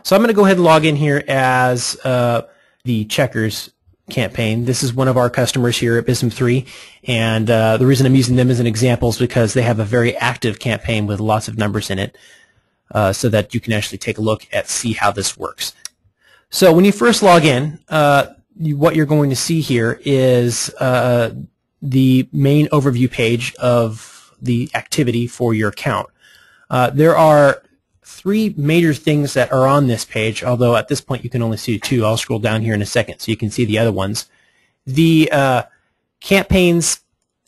So I'm going to go ahead and log in here as the Checkers campaign. This is one of our customers here at bizM3, and the reason I'm using them as an example is because they have a very active campaign with lots of numbers in it, so that you can actually take a look at see how this works. So when you first log in, what you're going to see here is the main overview page of the activity for your account. There are three major things that are on this page, although at this point you can only see two. I'll scroll down here in a second so you can see the other ones. The campaigns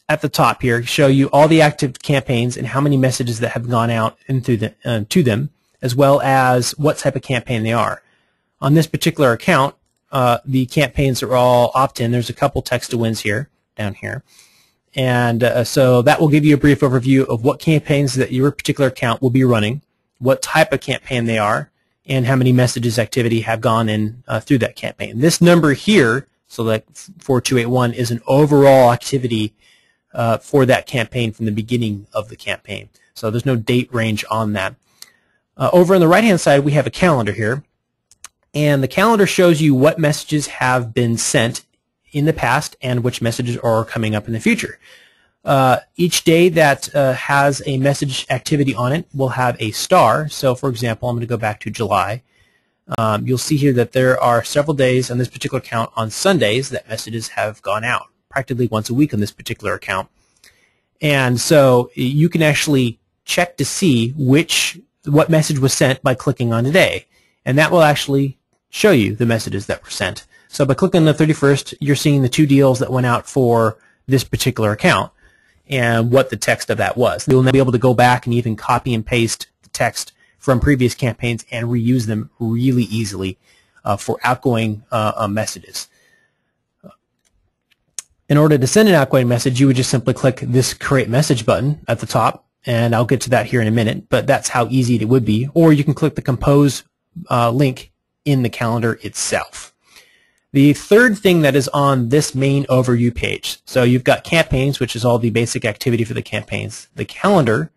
at the top here show you all the active campaigns and how many messages that have gone out into to them, as well as what type of campaign they are. On this particular account, the campaigns are all opt-in. There's a couple text-to-wins here, down here. And so that will give you a brief overview of what campaigns that your particular account will be running, what type of campaign they are, and how many messages activity have gone in through that campaign. This number here, so that 4281, is an overall activity for that campaign from the beginning of the campaign. So there's no date range on that. Over on the right-hand side, we have a calendar here. And the calendar shows you what messages have been sent in the past and which messages are coming up in the future. Each day that has a message activity on it will have a star. So for example, I'm going to go back to July. You'll see here that there are several days on this particular account on Sundays that messages have gone out, practically once a week on this particular account. And so you can actually check to see what message was sent by clicking on today. And that will actually show you the messages that were sent. So by clicking on the 31st, you're seeing the two deals that went out for this particular account and what the text of that was. You'll now be able to go back and even copy and paste the text from previous campaigns and reuse them really easily for outgoing messages. In order to send an outgoing message, you would just simply click this Create Message button at the top, and I'll get to that here in a minute, but that's how easy it would be. Or you can click the Compose link in the calendar itself. The third thing that is on this main overview page, so you've got campaigns, which is all the basic activity for the campaigns, the calendar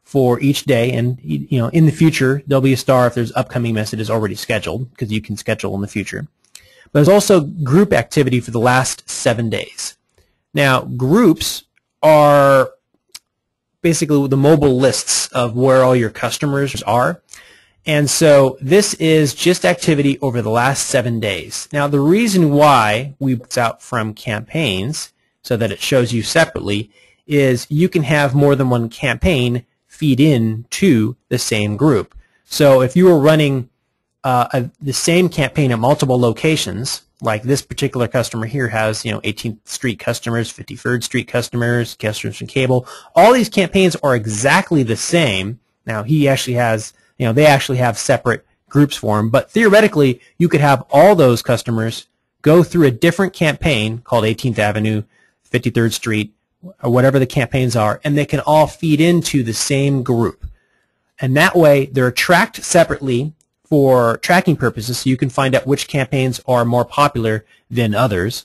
for each day, and in the future there'll be a star if there's upcoming messages already scheduled, because you can schedule in the future. But there's also group activity for the last 7 days. Now groups are basically the mobile lists of where all your customers are. And so this is just activity over the last 7 days. Now the reason why we put out from campaigns so that it shows you separately is you can have more than one campaign feed in to the same group. So if you were running the same campaign at multiple locations, like this particular customer here has 18th Street customers, 53rd Street customers, customers from cable, all these campaigns are exactly the same. Now he actually has they actually have separate groups for them, but theoretically, you could have all those customers go through a different campaign called 18th Avenue, 53rd Street, or whatever the campaigns are, and they can all feed into the same group. And that way, they're tracked separately for tracking purposes, so you can find out which campaigns are more popular than others,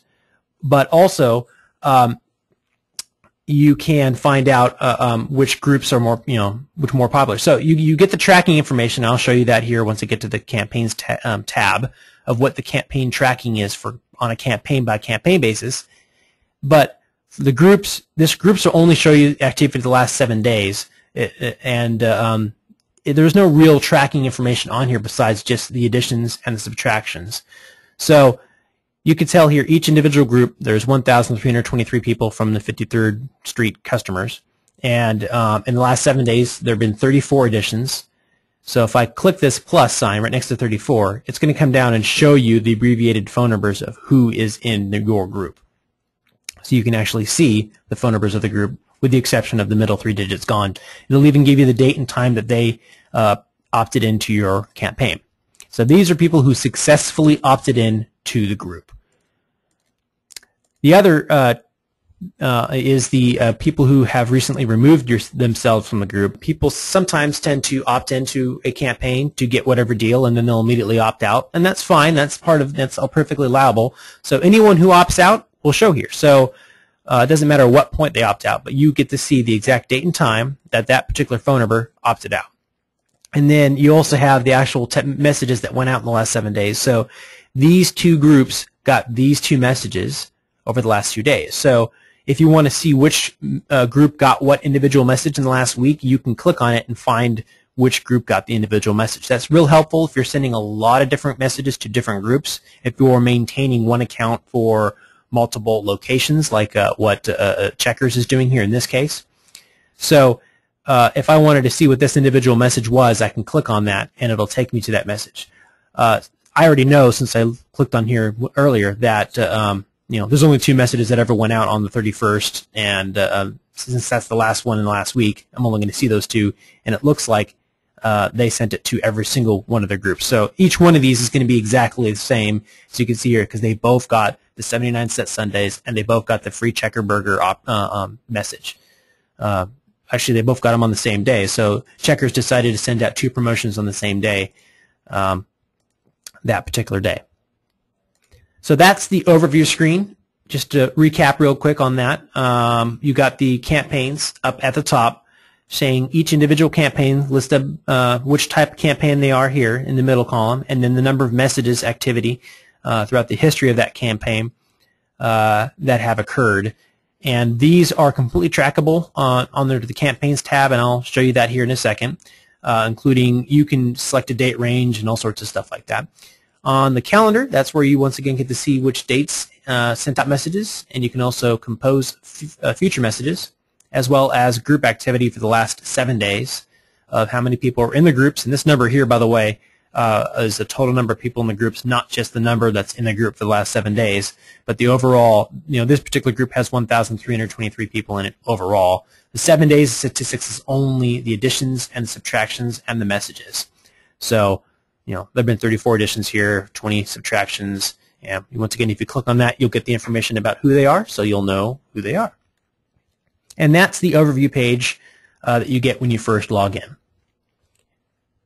but also you can find out which groups are more, which are more popular. So you get the tracking information. I'll show you that here once I get to the campaigns tab of what the campaign tracking is for on a campaign by campaign basis. But the groups, this groups will only show you activity for the last 7 days, and there's no real tracking information on here besides just the additions and the subtractions. So you can tell here each individual group, there's 1,323 people from the 53rd Street customers. And in the last 7 days, there have been 34 additions. So if I click this plus sign right next to 34, it's going to come down and show you the abbreviated phone numbers of who is in your group. So you can actually see the phone numbers of the group with the exception of the middle 3 digits gone. It'll even give you the date and time that they opted into your campaign. So these are people who successfully opted in to the group. The other is the people who have recently removed themselves from the group. People sometimes tend to opt into a campaign to get whatever deal, and then they'll immediately opt out, and that's fine. That's all perfectly allowable. So anyone who opts out will show here. So it doesn't matter what point they opt out, but you get to see the exact date and time that that particular phone number opted out. And then you also have the actual messages that went out in the last 7 days. So these two groups got these two messages over the last 2 days. So if you want to see which group got what individual message in the last week, you can click on it and find which group got the individual message. That's real helpful if you're sending a lot of different messages to different groups. If you're maintaining one account for multiple locations, like what Checkers is doing here in this case. So if I wanted to see what this individual message was, I can click on that, and it'll take me to that message. I already know, since I clicked on here earlier, that there's only 2 messages that ever went out on the 31st, and since that's the last one in the last week, I'm only going to see those 2, and it looks like they sent it to every single one of their groups. So each one of these is going to be exactly the same, as you can see here, because they both got the 79-cent sundaes, and they both got the free Checker Burger message. Actually, they both got them on the same day, so Checkers decided to send out 2 promotions on the same day, that particular day. So that's the overview screen. Just to recap real quick on that, you got the campaigns up at the top, saying each individual campaign, list of which type of campaign they are here in the middle column, and then the number of messages activity throughout the history of that campaign that have occurred. And these are completely trackable under the campaigns tab, and I'll show you that here in a second, including you can select a date range and all sorts of stuff like that. On the calendar, that's where you once again get to see which dates sent out messages, and you can also compose future messages, as well as group activity for the last 7 days of how many people are in the groups. And this number here, by the way, is the total number of people in the groups, not just the number that's in the group for the last 7 days, but the overall, this particular group has 1,323 people in it overall. The 7 days of statistics is only the additions and the subtractions and the messages. So, there have been 34 additions here, 20 subtractions, and once again, if you click on that, you'll get the information about who they are, so you'll know who they are. And that's the overview page that you get when you first log in.